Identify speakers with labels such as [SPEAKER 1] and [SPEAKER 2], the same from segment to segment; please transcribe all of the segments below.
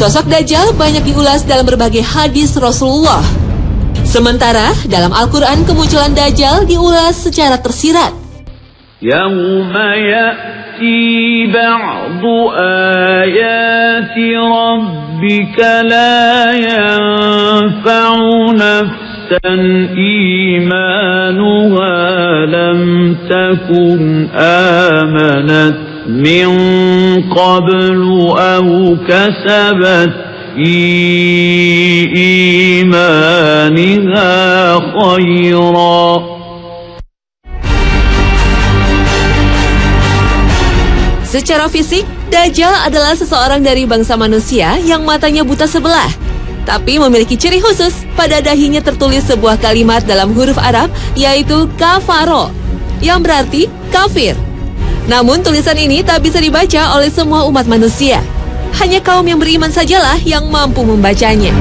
[SPEAKER 1] Sosok Dajjal banyak diulas dalam berbagai hadis Rasulullah. Sementara dalam Al-Quran kemunculan Dajjal diulas secara tersirat.
[SPEAKER 2] Yauma ya'ti ba'du ayati rabbika la yanfa'u nafsan imanuha lam takun amanat min qablu aw kasabat fi imaniha khayra.
[SPEAKER 1] Secara fisik, Dajjal adalah seseorang dari bangsa manusia yang matanya buta sebelah, tapi memiliki ciri khusus. Pada dahinya tertulis sebuah kalimat dalam huruf Arab, yaitu kafaro, yang berarti kafir. Namun tulisan ini tak bisa dibaca oleh semua umat manusia. Hanya kaum yang beriman sajalah yang mampu membacanya.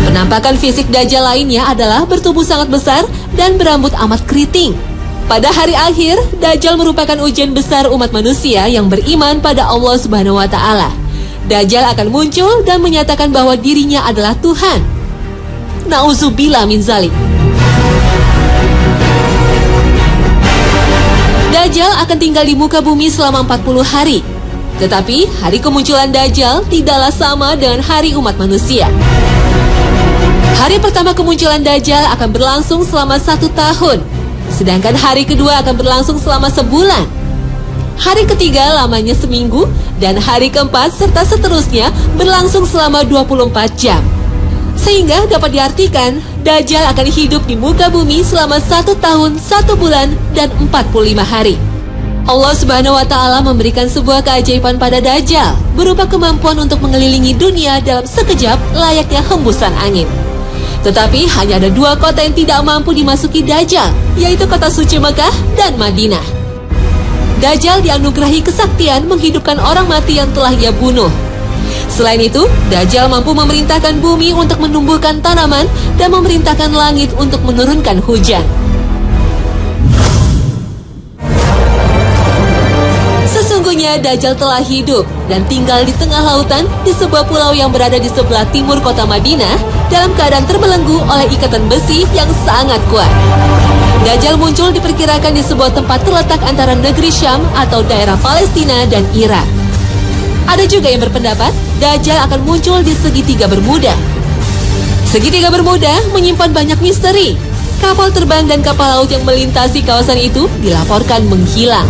[SPEAKER 1] Penampakan fisik Dajjal lainnya adalah bertubuh sangat besar dan berambut amat keriting. Pada hari akhir, Dajjal merupakan ujian besar umat manusia yang beriman pada Allah Subhanahu wa Ta'ala. Dajjal akan muncul dan menyatakan bahwa dirinya adalah Tuhan. Na'udzubillah min zalik. Dajjal akan tinggal di muka bumi selama 40 hari. Tetapi hari kemunculan Dajjal tidaklah sama dengan hari umat manusia. Hari pertama kemunculan Dajjal akan berlangsung selama 1 tahun. Sedangkan hari kedua akan berlangsung selama sebulan. Hari ketiga lamanya seminggu. Dan hari keempat serta seterusnya berlangsung selama 24 jam. Sehingga dapat diartikan Dajjal akan hidup di muka bumi selama 1 tahun, 1 bulan, dan 45 hari. Allah Subhanahu wa Ta'ala memberikan sebuah keajaiban pada Dajjal, berupa kemampuan untuk mengelilingi dunia dalam sekejap layaknya hembusan angin. Tetapi hanya ada 2 kota yang tidak mampu dimasuki Dajjal, yaitu kota suci Mekah dan Madinah. Dajjal dianugerahi kesaktian menghidupkan orang mati yang telah ia bunuh. Selain itu, Dajjal mampu memerintahkan bumi untuk menumbuhkan tanaman dan memerintahkan langit untuk menurunkan hujan. Sesungguhnya Dajjal telah hidup dan tinggal di tengah lautan di sebuah pulau yang berada di sebelah timur kota Madinah dalam keadaan terbelenggu oleh ikatan besi yang sangat kuat. Dajjal muncul diperkirakan di sebuah tempat terletak antara negeri Syam atau daerah Palestina dan Irak. Ada juga yang berpendapat Dajjal akan muncul di segitiga Bermuda. Segitiga Bermuda menyimpan banyak misteri. Kapal terbang dan kapal laut yang melintasi kawasan itu dilaporkan menghilang.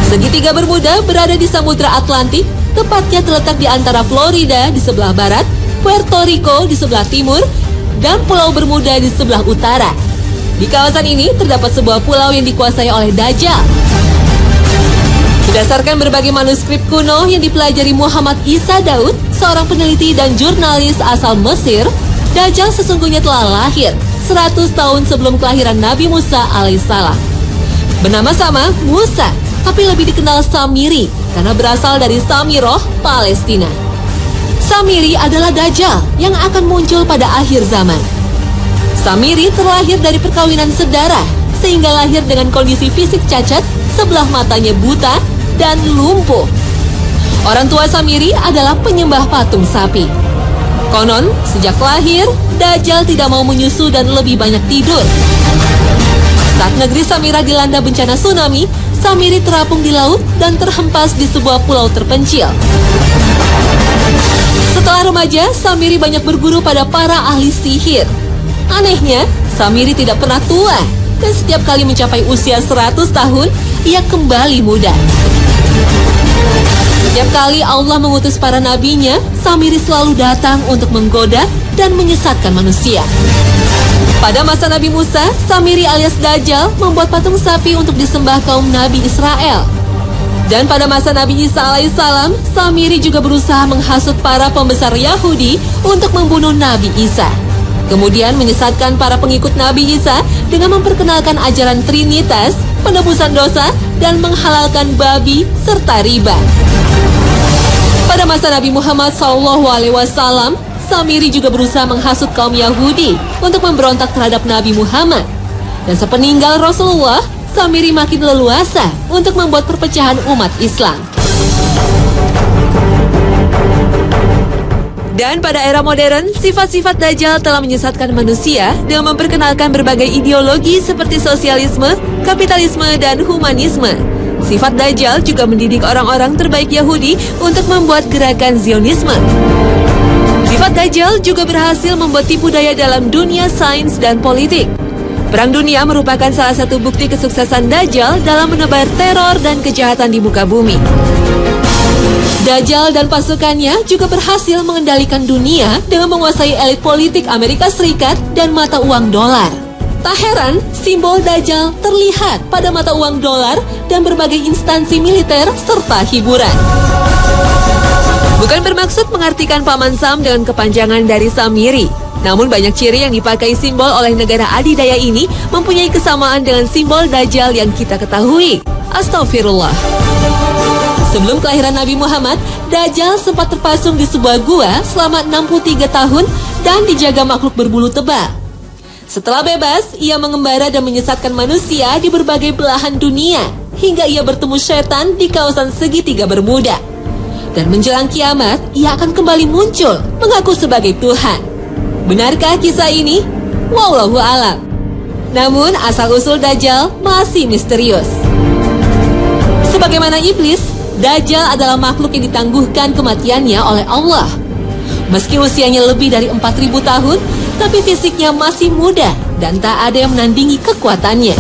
[SPEAKER 1] Segitiga Bermuda berada di Samudra Atlantik, tepatnya terletak di antara Florida di sebelah barat, Puerto Rico di sebelah timur, dan Pulau Bermuda di sebelah utara. Di kawasan ini terdapat sebuah pulau yang dikuasai oleh Dajjal. Berdasarkan berbagai manuskrip kuno yang dipelajari Muhammad Isa Daud, seorang peneliti dan jurnalis asal Mesir, Dajjal sesungguhnya telah lahir 100 tahun sebelum kelahiran Nabi Musa alaihissalam. Bernama sama Musa, tapi lebih dikenal Samiri karena berasal dari Samiroh, Palestina. Samiri adalah Dajjal yang akan muncul pada akhir zaman. Samiri terlahir dari perkawinan sedarah, sehingga lahir dengan kondisi fisik cacat, sebelah matanya buta, dan lumpuh. Orang tua Samiri adalah penyembah patung sapi. Konon, sejak lahir, Dajjal tidak mau menyusu dan lebih banyak tidur. Saat negeri Samira dilanda bencana tsunami, Samiri terapung di laut dan terhempas di sebuah pulau terpencil. Setelah remaja, Samiri banyak berguru pada para ahli sihir. Anehnya, Samiri tidak pernah tua, dan setiap kali mencapai usia 100 tahun, ia kembali muda. Setiap kali Allah mengutus para nabinya, Samiri selalu datang untuk menggoda dan menyesatkan manusia. Pada masa Nabi Musa, Samiri alias Dajjal membuat patung sapi untuk disembah kaum Nabi Israel. Dan pada masa Nabi Isa alaihissalam, Samiri juga berusaha menghasut para pembesar Yahudi untuk membunuh Nabi Isa. Kemudian menyesatkan para pengikut Nabi Isa dengan memperkenalkan ajaran Trinitas, penebusan dosa, dan menghalalkan babi serta riba. Pada masa Nabi Muhammad SAW, Samiri juga berusaha menghasut kaum Yahudi untuk memberontak terhadap Nabi Muhammad. Dan sepeninggal Rasulullah, Samiri makin leluasa untuk membuat perpecahan umat Islam. Dan pada era modern, sifat-sifat Dajjal telah menyesatkan manusia dengan memperkenalkan berbagai ideologi seperti sosialisme, kapitalisme, dan humanisme. Sifat Dajjal juga mendidik orang-orang terbaik Yahudi untuk membuat gerakan Zionisme. Sifat Dajjal juga berhasil membuat tipu daya dalam dunia sains dan politik. Perang dunia merupakan salah satu bukti kesuksesan Dajjal dalam menebar teror dan kejahatan di muka bumi. Dajjal dan pasukannya juga berhasil mengendalikan dunia dengan menguasai elit politik Amerika Serikat dan mata uang dolar. Tak heran, simbol Dajjal terlihat pada mata uang dolar dan berbagai instansi militer serta hiburan. Bukan bermaksud mengartikan Paman Sam dengan kepanjangan dari Samiri. Namun banyak ciri yang dipakai simbol oleh negara adidaya ini mempunyai kesamaan dengan simbol Dajjal yang kita ketahui. Astagfirullah. Sebelum kelahiran Nabi Muhammad, Dajjal sempat terpasung di sebuah gua selama 63 tahun dan dijaga makhluk berbulu tebal. Setelah bebas, ia mengembara dan menyesatkan manusia di berbagai belahan dunia hingga ia bertemu setan di kawasan segitiga Bermuda. Dan menjelang kiamat, ia akan kembali muncul mengaku sebagai Tuhan. Benarkah kisah ini? Wallahu a'lam. Namun asal-usul Dajjal masih misterius. Sebagaimana iblis, Dajjal adalah makhluk yang ditangguhkan kematiannya oleh Allah. Meski usianya lebih dari 4.000 tahun, tapi fisiknya masih muda dan tak ada yang menandingi kekuatannya.